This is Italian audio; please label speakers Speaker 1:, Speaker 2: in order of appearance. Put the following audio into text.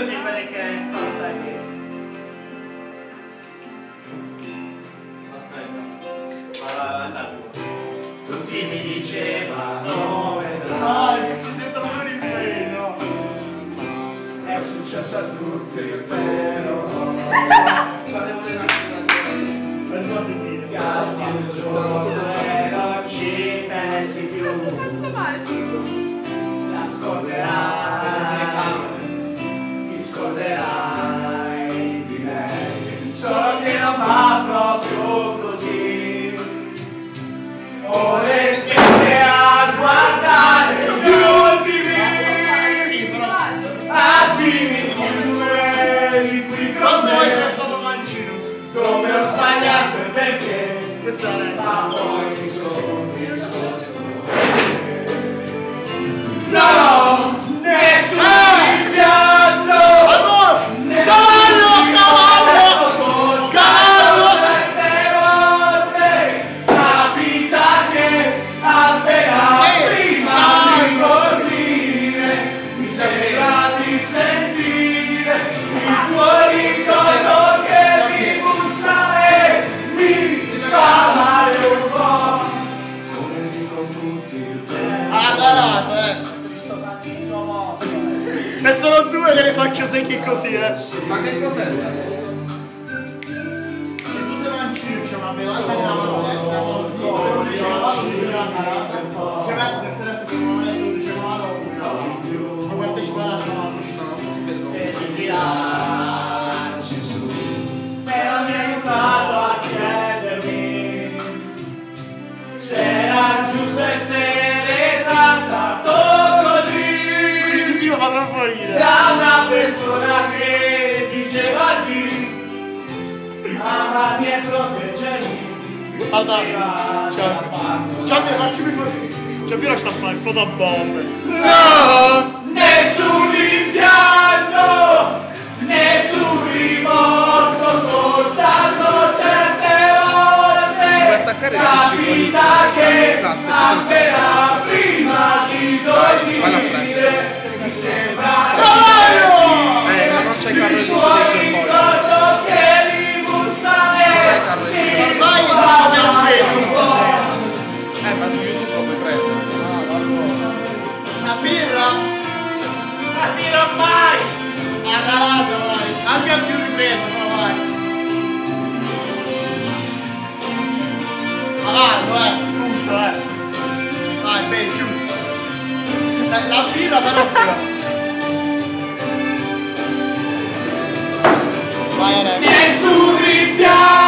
Speaker 1: dimmene che costa lì. Tutti mi dicevano vedrai,
Speaker 2: ci sentono per il treno.
Speaker 1: è successo a tutti, però cazzo un giorno e non ci pensi più, la scorderai, ti scorderai di lei, solo che non va proprio così. Ora smetti a guardare gli ultimi attimi futuri di cui con me sono stato mancino, come ho sbagliato e perché questa è la poi mi sono nascosto. No, nessun rimpianto,
Speaker 2: e sono due che le faccio secchi così,
Speaker 3: Ma che cos'è?
Speaker 2: Se tu sei mancino, c'è una bevanda di una mano c'è messo che se adesso non è solo diceva la roba, ma partecipare alla mano.
Speaker 3: No, non si vede.
Speaker 1: per ritirarci su, però mi ha aiutato a chiedermi se era giusto essere trattato così.
Speaker 2: Sì, mi fa troppo ridere.
Speaker 1: Da una persona che diceva di amarmi e proteggermi.
Speaker 2: Guarda, facci mi foto. Cioè, Piero sta a fare fotobombe.
Speaker 1: No! Nessun rimpianto, nessun rimorso, soltanto certe volte capita che appena prima di dormire mi sembra
Speaker 3: ma non c'è
Speaker 1: il tuo ricordo che mi bussa e
Speaker 2: Ormai
Speaker 3: ma su YouTube lo puoi prendere.
Speaker 2: la birra?
Speaker 1: la tiro mai!
Speaker 2: A calato, vai. Anche a più ripreso, però vai. Calato, tutto, Vai, beh, giù. La birra però sì. Vai, adesso.
Speaker 1: Nessun rimpianto